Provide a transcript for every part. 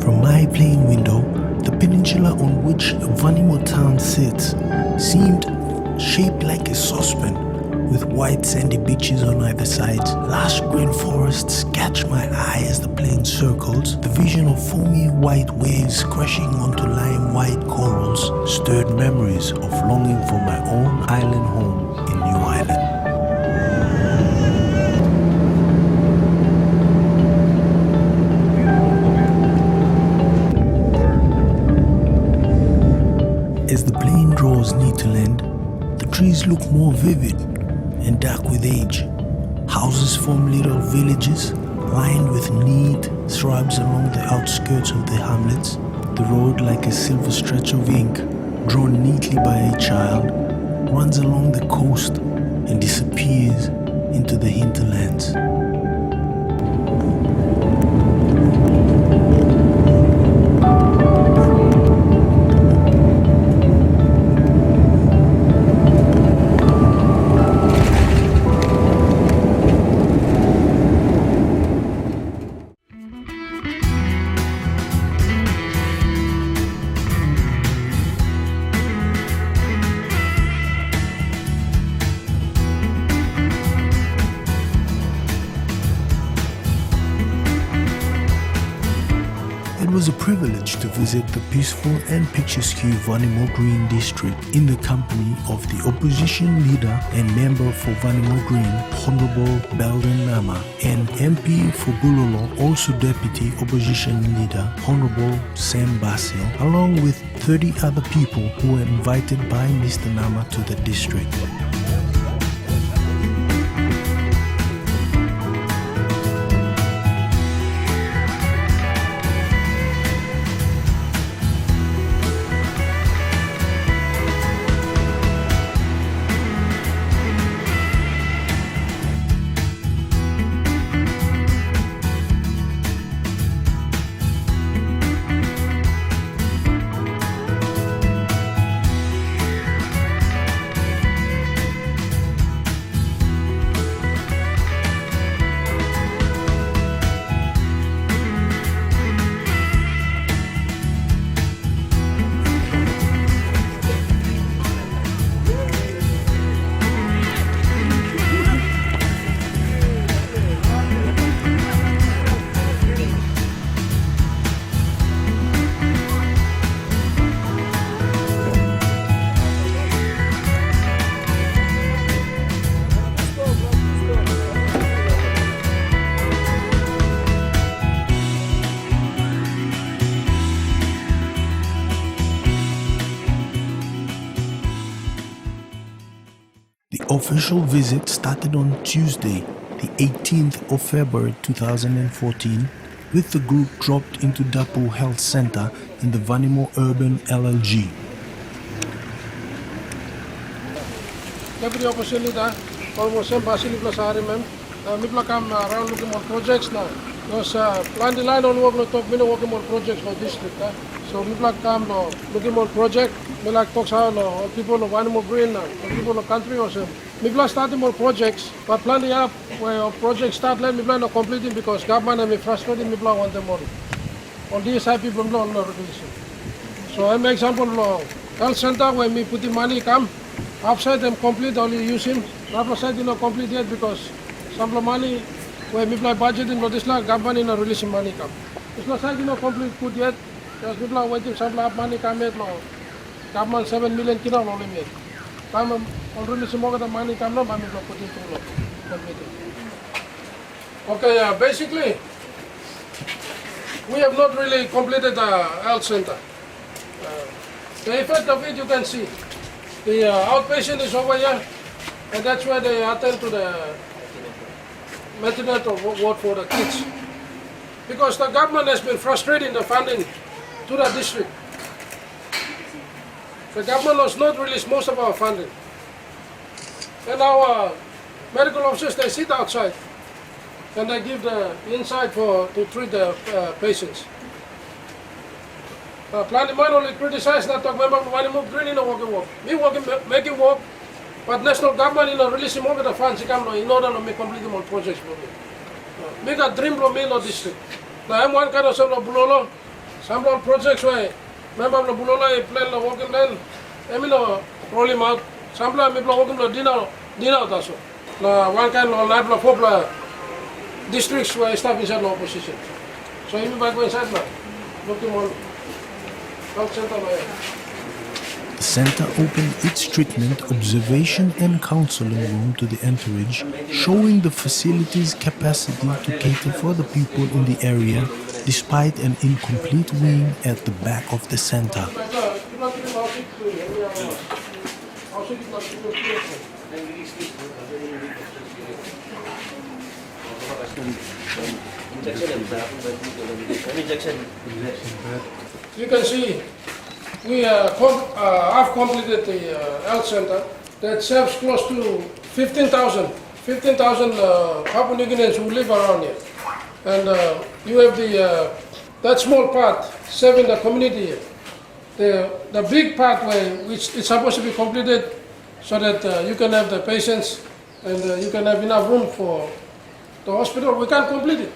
From my plane window, the peninsula on which Vanimo town sits seemed shaped like a saucepan, with white sandy beaches on either side. Lush green forests catch my eye as the plane circles. The vision of foamy white waves crashing onto lime white corals stirred memories of longing for my own island home in New Ireland. As the plane draws near to land, the trees look more vivid and dark with age. Houses form little villages lined with neat shrubs along the outskirts of the hamlets. The road, like a silver stretch of ink drawn neatly by a child, runs along the coast and disappears into the hinterlands. It was a privilege to visit the peaceful and picturesque Vanimo Green district in the company of the opposition leader and member for Vanimo Green, Honorable Belden Nama, and MP for Bulolo, also deputy opposition leader, Honorable Sam Basil, along with 30 other people who were invited by Mr. Nama to the district. The official visit started on Tuesday, the 18th of February 2014, with the group dropped into Dapple Health Center in the Vanimo Urban LLG. Deputy Opposition Leader, almost Sam Basil ma'am. People come around looking more projects now. Because plan the line on work, not talk, we don't working more projects for district. So people come looking more project. We like talks how people of Vanimo Green, people of country also. People starting more projects, but planning up where projects start, let me plan on completing because government and me frustrating people want them more. On these side people don't know regulation. So I'm example health center where me put the money come, upside them complete only use him. Upper side complete yet because some money where me plan budgeting for this like government releasing money come. It's not side complete put yet. Because people are waiting some money come yet now. Government 7 million kilo only made. Come on releasing more of the money come now, but me put it too low. Okay, basically we have not really completed the health center. The effect of it you can see. The outpatient is over here, and that's where they attend to the maternity ward for the kids. Because the government has been frustrating the funding to the district. The government has not released most of our funding. And our medical officers, they sit outside and they give the inside to treat the patients. Planning might only criticize not talk about Vanimo Green in a walking walk. Me walking, making walk, but national government releasing more of the funds in order to make complete more projects for me. Make a dream for me in the district. Now I'm one kind of Bulolo, Sample projects why member of the Bulola plan the walking land, Emino roll him out. Sample people walking the dinner also. One kind of night of four districts were established in opposition. So even back inside now, looking on health center. The center opened its treatment, observation and counseling room to the entourage, showing the facility's capacity to cater for the people in the area despite an incomplete wing at the back of the center. You can see we have completed the health center that serves close to 15,000 Papua New Guineans who live around here. And you have that small part serving the community here. The big pathway which is supposed to be completed so that you can have the patients and you can have enough room for the hospital, we can't complete it.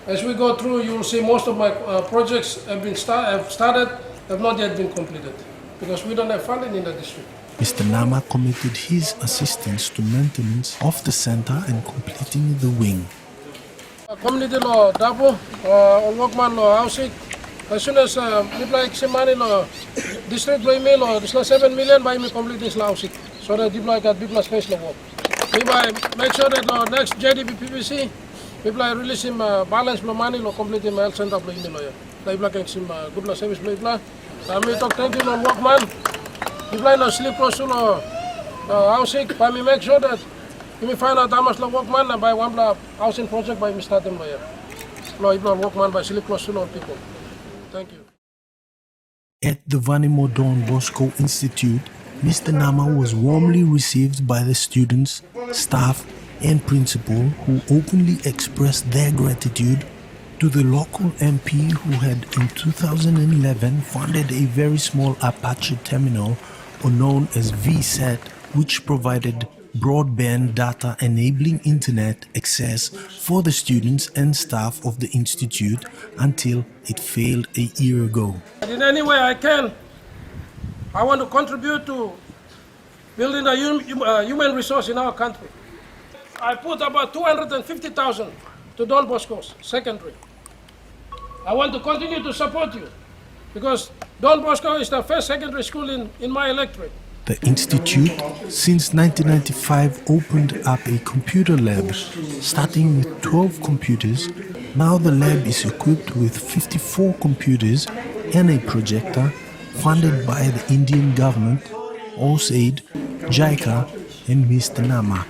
As we go through, you will see most of my projects have started, have not yet been completed because we don't have funding in the district. Mr. Nama committed his assistance to maintenance of the center and completing the wing. Community law Dapple, workman law housing. As soon as we like some money law district by me law, this 7 million by me complete this housing. So that people got people space law work. We make sure that next JDB PPC, people release him balance money law complete in health center by me lawyer. People can some good service people. Me talk thank you on workman. People no sleep close to housing. By me make sure that we find out how much the workman and by one housing project by Mr. Them lawyer. No, workman by sleep close to people. Thank you. At the Vanimo Bosco Institute, Mr. Nama was warmly received by the students, staff and principal who openly expressed their gratitude to the local MP who had in 2011 funded a very small Apache terminal, or known as VSAT, which provided broadband data enabling internet access for the students and staff of the institute until it failed a year ago. In any way I can, I want to contribute to building a human resource in our country. I put about 250,000 to Don Bosco's secondary. I want to continue to support you because Don Bosco is the first secondary school in my electorate. The institute, since 1995, opened up a computer lab, starting with 12 computers. Now the lab is equipped with 54 computers and a projector, funded by the Indian government, USAID, JICA and Mr. Nama.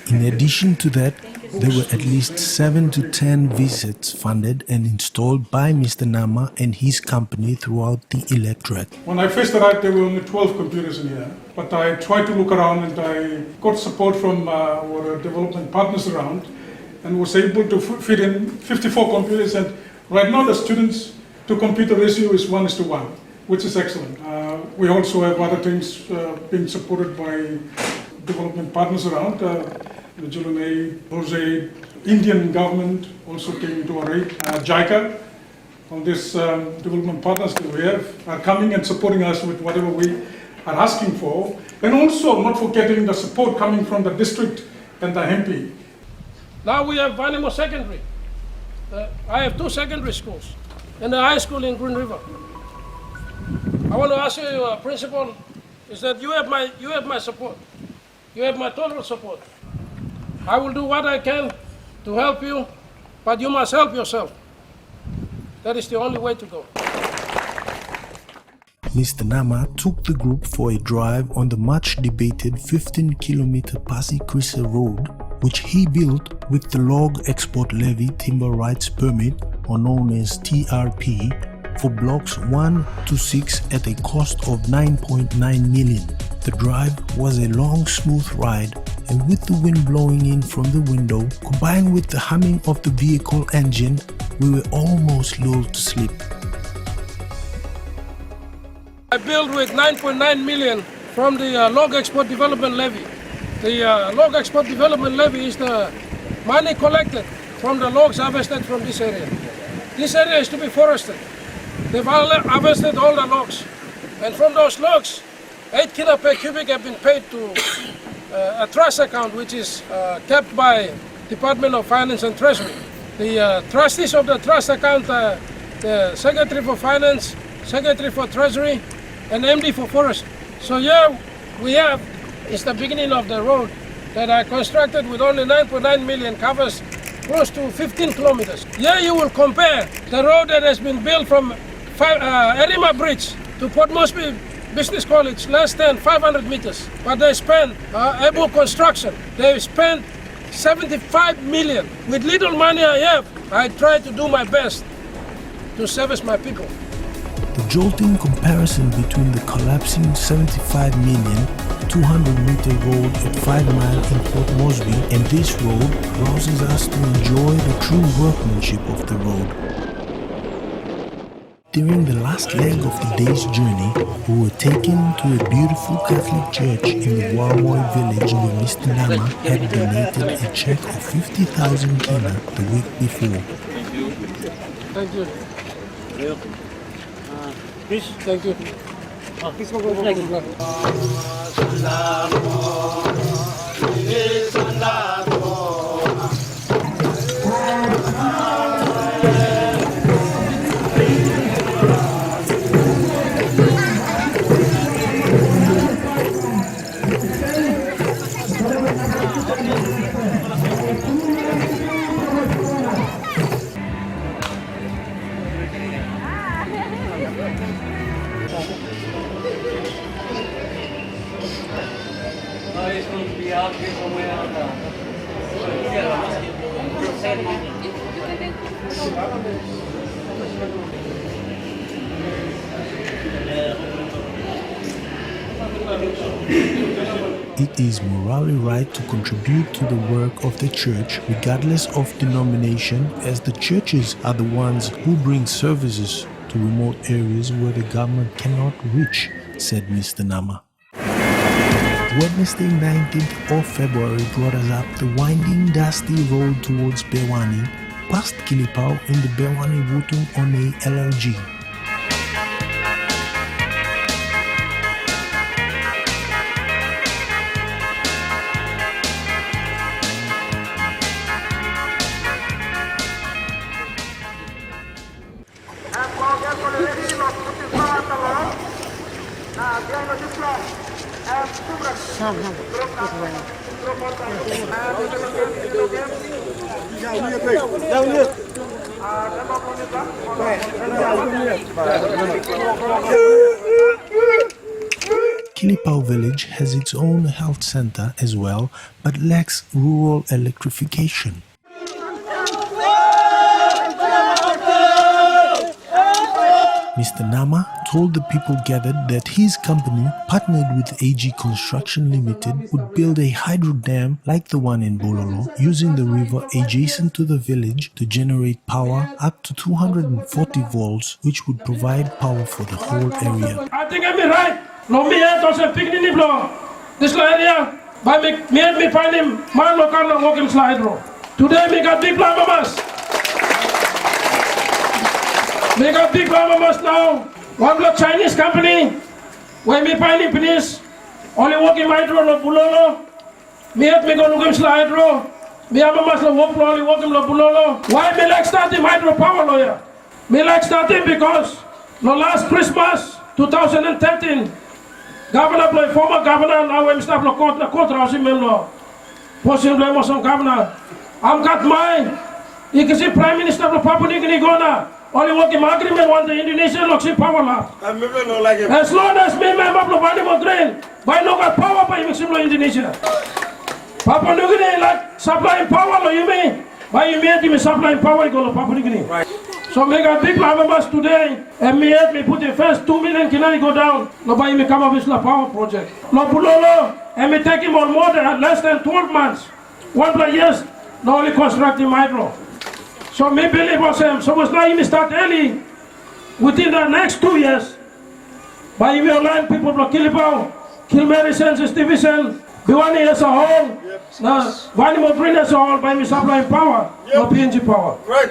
In addition to that, there were at least 7 to 10 visits funded and installed by Mr. Nama and his company throughout the electorate. When I first arrived, there were only 12 computers in here. But I tried to look around and I got support from our development partners around and was able to fit in 54 computers. And right now the students to computer ratio is 1:1, which is excellent. We also have other things being supported by development partners around. The Julene, USAID, Indian government also came into our aid. JICA, all these development partners that we have are coming and supporting us with whatever we are asking for. And also not forgetting the support coming from the district and the MP. Now we have Vanimo Secondary. I have 2 secondary schools and a high school in Green River. I want to ask you, Principal, is that you have my support. You have my total support. I will do what I can to help you, but you must help yourself. That is the only way to go. Mr. Nama took the group for a drive on the much-debated 15-kilometer Pasi Krisa Road, which he built with the Log Export Levy Timber Rights Permit, or known as TRP, for blocks 1 to 6 at a cost of 9.9 million. The drive was a long, smooth ride, and with the wind blowing in from the window, combined with the humming of the vehicle engine, we were almost lulled to sleep. I built with 9.9 million from the Log Export Development Levy. The Log Export Development Levy is the money collected from the logs harvested from this area. This area is to be forested. They've harvested all the logs. And from those logs, 8 kilo per cubic have been paid to a trust account which is kept by Department of Finance and Treasury. The trustees of the trust account are the Secretary for Finance, Secretary for Treasury, and MD for Forest. So here we have, it's the beginning of the road that I constructed with only 9.9 million, covers close to 15 kilometers. Here you will compare the road that has been built from Erima Bridge to Port Moresby Business College, less than 500 meters. But they spent, able construction, they spent 75 million. With little money I have, I try to do my best to service my people. The jolting comparison between the collapsing 75 million 200-meter road at 5 Mile in Port Moresby and this road rouses us to enjoy the true workmanship of the road. During the last leg of the day's journey, we were taken to a beautiful Catholic church in the Warmoy village where Mr. Nama had donated a check of 50,000 kina the week before. Thank you. Fish? Thank you. Fish go. It is morally right to contribute to the work of the church regardless of denomination, as the churches are the ones who bring services to remote areas where the government cannot reach, said Mr. Nama. Wednesday 19th of February brought us up the winding, dusty road towards Bewani, past Kilipau in the Bewani Wutung on a LLG. Kilipau village has its own health center as well, but lacks rural electrification. Mr. Nama told the people gathered that his company, partnered with AG Construction Limited, would build a hydro dam like the one in Bololo, using the river adjacent to the village to generate power up to 240 volts, which would provide power for the whole area. I think I'm right. No, me here does a picnic in this area. By me find him, my local walking slide road. Today, we got big plumbermas. We got big plumbermas now. One block Chinese company. When me find him finish, only walking my road no bulolo. Me have me go look him slide road. Me have a master walk only walk him no bulolo. Why me like starting hydropower lawyer? Me like starting because no last Christmas 2013. Governor, former governor, now I'm stop the court house in Memno. Possibly some governor. I'm got mine. You can see Prime Minister of Papua New Guinea Gona. Only working agreement want the Indonesian Loxi power lab. As long as me member of the Vanimo drain, by no got power by Maximo Indonesia. Papua New Guinea like supplying power, you mean? By you mean supplying power, you go to Papua New Guinea. Right. So make a big plumbermas today, and me help me put the first 2 million can go down. Nobody me come up with the power project. No Pulolo, and me take him on more than less than 12 months. 1+ years, no only constructing hydro. So me believe was him. So was now me start early. Within the next 2 years, by me online people from Kilipau, Kilmeri Census Division, Bewani as a whole, now Vanimo Green as a whole, by me supplying power, no PNG power. Right.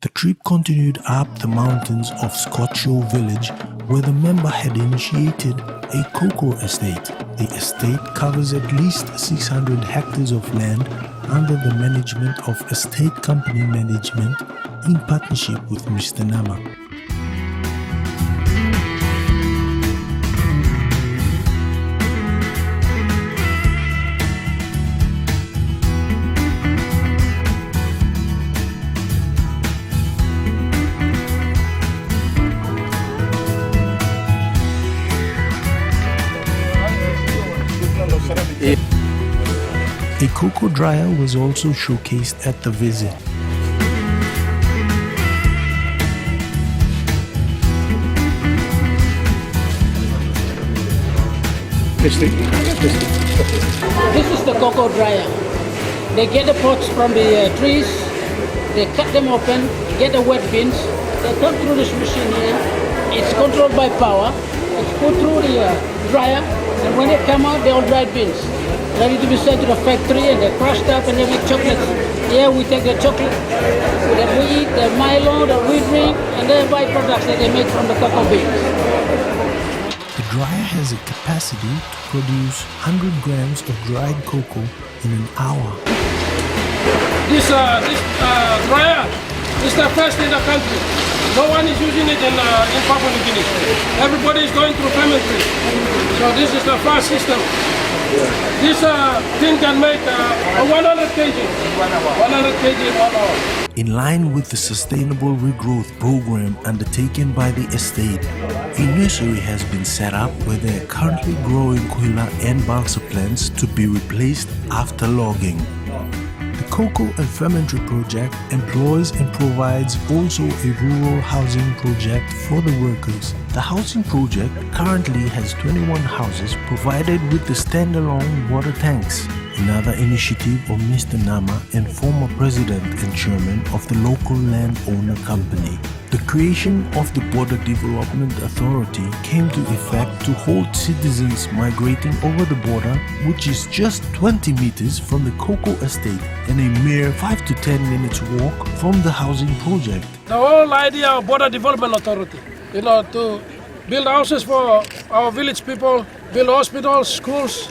The trip continued up the mountains of Scottshaw village where the member had initiated a cocoa estate. The estate covers at least 600 hectares of land under the management of Estate Company Management in partnership with Mr. Nama. A cocoa dryer was also showcased at the visit. This is the cocoa dryer. They get the pods from the trees, they cut them open, get the wet beans, they come through this machine here. It's controlled by power. It's put through the dryer, and when they come out, they're all dried beans, ready to be sent to the factory, and they're crushed up and they make chocolates. Here we take the chocolate that we eat, the Milo that we drink, and the byproducts that they make from the cocoa beans. The dryer has a capacity to produce 100 grams of dried cocoa in an hour. This dryer is the first in the country. No one is using it in Papua New Guinea. Everybody is going through fermentary. So this is the first system. This thing can make 100 kg. 100 kg in 1 hour. In line with the sustainable regrowth program undertaken by the estate, a nursery has been set up where they are currently growing koila and balsa plants to be replaced after logging. The Cocoa and Fermentary project employs and provides also a rural housing project for the workers. The housing project currently has 21 houses provided with the standalone water tanks. Another initiative of Mr. Nama and former president and chairman of the local landowner company. The creation of the Border Development Authority came to effect to hold citizens migrating over the border, which is just 20 meters from the cocoa estate and a mere 5 to 10 minutes walk from the housing project. The whole idea of Border Development Authority, to build houses for our village people, build hospitals, schools,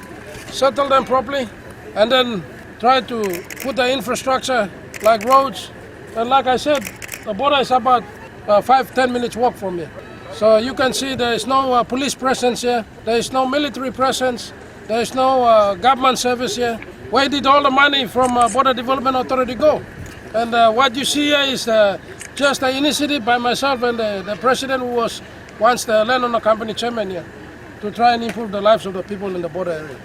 settle them properly, and then try to put the infrastructure like roads. And like I said, the border is about 5-10 minutes walk from here. So you can see there is no police presence here, there is no military presence, there is no government service here. Where did all the money from Border Development Authority go? And what you see here is just an initiative by myself and the president who was once the landowner company chairman here to try and improve the lives of the people in the border area.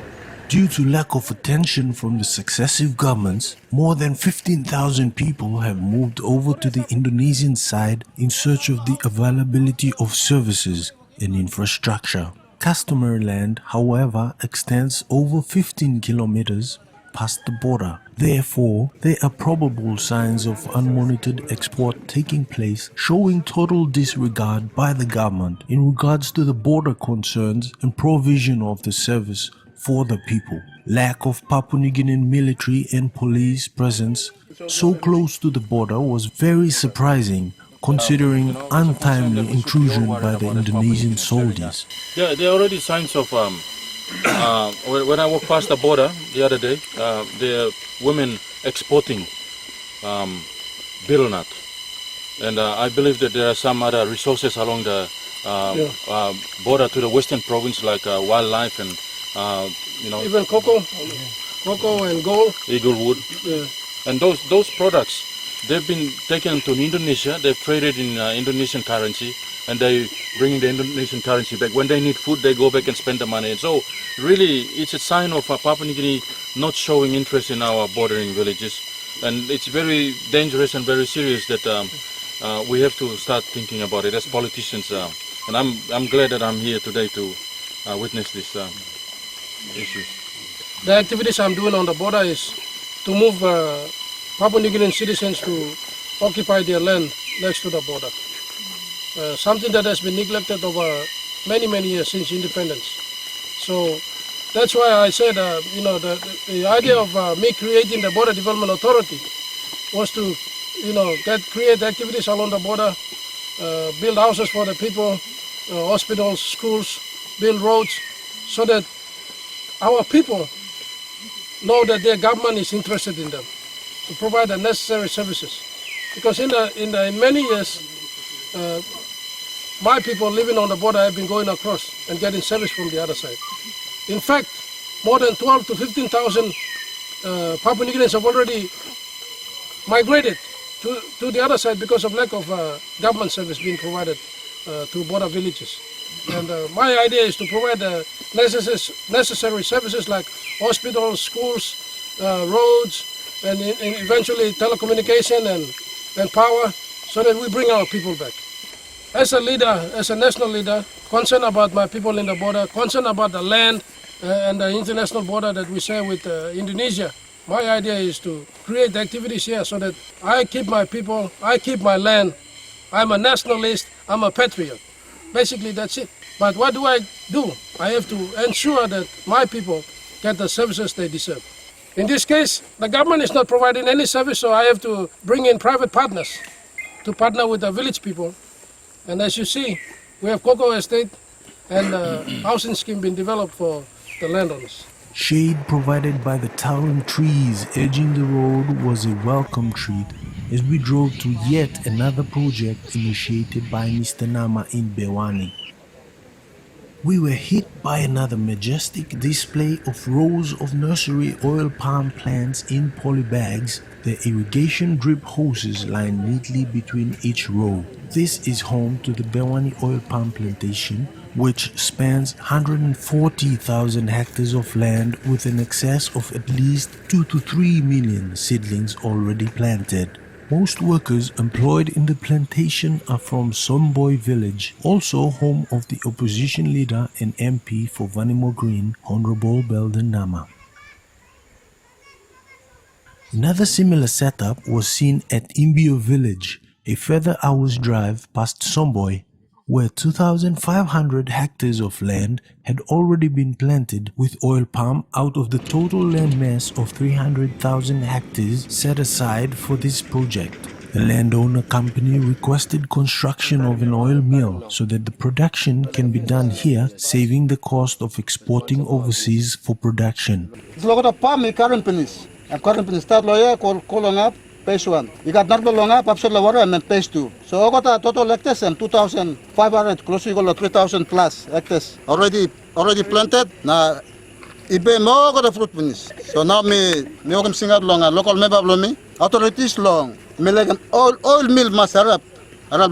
Due to lack of attention from the successive governments, more than 15,000 people have moved over to the Indonesian side in search of the availability of services and infrastructure. Customary land, however, extends over 15 kilometers past the border. Therefore, there are probable signs of unmonitored export taking place, showing total disregard by the government in regards to the border concerns and provision of the service for the people. Lack of Papua New Guinean military and police presence so close to the border was very surprising, considering untimely intrusion by the Indonesian soldiers. Yeah, there are already signs of, when I walked past the border the other day, there are women exporting betel nut. And I believe that there are some other resources along the border to the western province, like wildlife and even cocoa and gold, eaglewood. Yeah. And those products, they've been taken to Indonesia. They've traded in Indonesian currency, and they bring the Indonesian currency back. When they need food, they go back and spend the money. And so, really, it's a sign of Papua New Guinea not showing interest in our bordering villages, and it's very dangerous and very serious that we have to start thinking about it as politicians. And I'm glad that I'm here today to witness this issues. The activities I'm doing on the border is to move Papua New Guinean citizens to occupy their land next to the border. Something that has been neglected over many years since independence. So that's why I said, the idea of me creating the Border Development Authority was to create activities along the border, build houses for the people, hospitals, schools, build roads, so that our people know that their government is interested in them, to provide the necessary services. Because in many years, my people living on the border have been going across and getting service from the other side. In fact, more than 12 to 15,000 Papua New Guineans have already migrated to the other side because of lack of government service being provided to border villages. And my idea is to provide the necessary services like hospitals, schools, roads, and eventually telecommunication and power, so that we bring our people back. As a leader, as a national leader, concerned about my people in the border, concerned about the land and the international border that we share with Indonesia, my idea is to create activities here so that I keep my people, I keep my land. I'm a nationalist, I'm a patriot. Basically, that's it. But what do? I have to ensure that my people get the services they deserve. In this case, the government is not providing any service, so I have to bring in private partners to partner with the village people. And as you see, we have cocoa estate and housing scheme being developed for the landowners. Shade provided by the towering trees edging the road was a welcome treat as we drove to yet another project initiated by Mr. Nama in Bewani. We were hit by another majestic display of rows of nursery oil palm plants in polybags, the irrigation drip hoses lined neatly between each row. This is home to the Bewani oil palm plantation, which spans 140,000 hectares of land with an excess of at least 2 to 3 million seedlings already planted. Most workers employed in the plantation are from Somboy village, also home of the opposition leader and MP for Vanimo Green, Honorable Belden Nama. Another similar setup was seen at Imbio village, a further hour's drive past Somboy, where 2,500 hectares of land had already been planted with oil palm out of the total land mass of 300,000 hectares set aside for this project. The landowner company requested construction of an oil mill so that the production can be done here, saving the cost of exporting overseas for production. It's a lot of palm in current penis. And current penis start lawyer calling up. Phase 1. You got not long up, absolutely water, and then phase 2. So I got a total hectares and 2,500, close to 3,000 plus hectares already planted. Now, ibe mo got a fruit finish. So now me come sing out long, a local member of me, authorities long. Me like an oil mill must Arab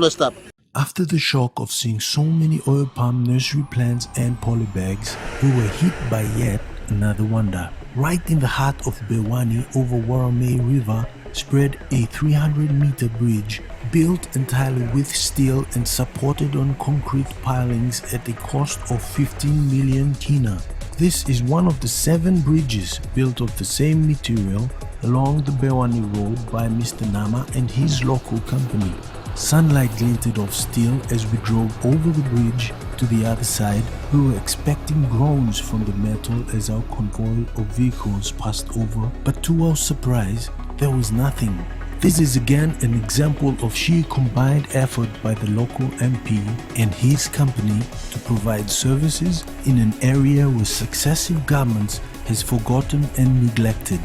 stop. After the shock of seeing so many oil palm nursery plants and polybags, we were hit by yet another wonder. Right in the heart of Bewani over Warame River, spread a 300-meter bridge built entirely with steel and supported on concrete pilings at a cost of 15 million kina. This is one of the 7 bridges built of the same material along the Bewani Road by Mr. Nama and his local company. Sunlight glinted off steel as we drove over the bridge to the other side. We were expecting groans from the metal as our convoy of vehicles passed over, but to our surprise, there was nothing. This is again an example of sheer combined effort by the local MP and his company to provide services in an area where successive governments has forgotten and neglected.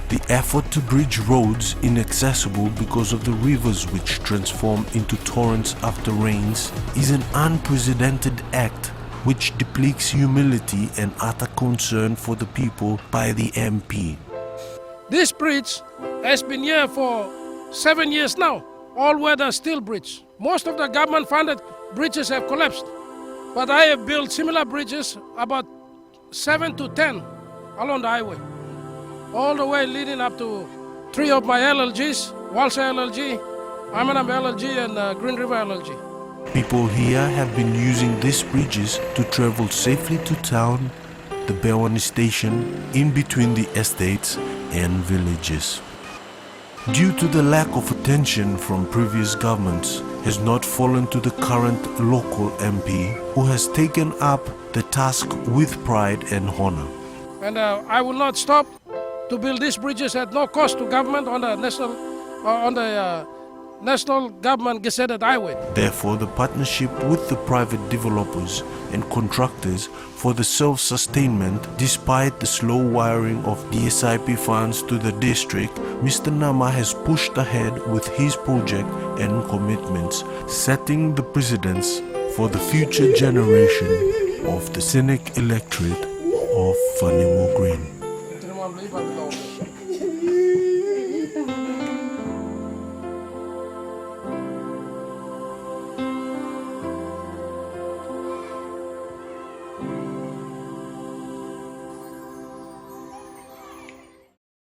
The effort to bridge roads inaccessible because of the rivers which transform into torrents after rains is an unprecedented act which depicts humility and utter concern for the people by the MP. This bridge has been here for 7 years now, all-weather steel bridge. Most of the government-funded bridges have collapsed, but I have built similar bridges, about 7 to 10 along the highway, all the way leading up to 3 of my LLGs, Walsa LLG, Amanam LLG, and Green River LLG. People here have been using these bridges to travel safely to town, the Bewani station, in between the estates and villages. Due to the lack of attention from previous governments, has not fallen to the current local MP, who has taken up the task with pride and honor. And I will not stop to build these bridges at no cost to government on the national on the national government gazetted highway. Therefore, the partnership with the private developers and contractors for the self-sustainment, despite the slow wiring of DSIP funds to the district, Mr. Nama has pushed ahead with his project and commitments, setting the precedence for the future generation of the scenic electorate of Vanimo Green. Terima kasih.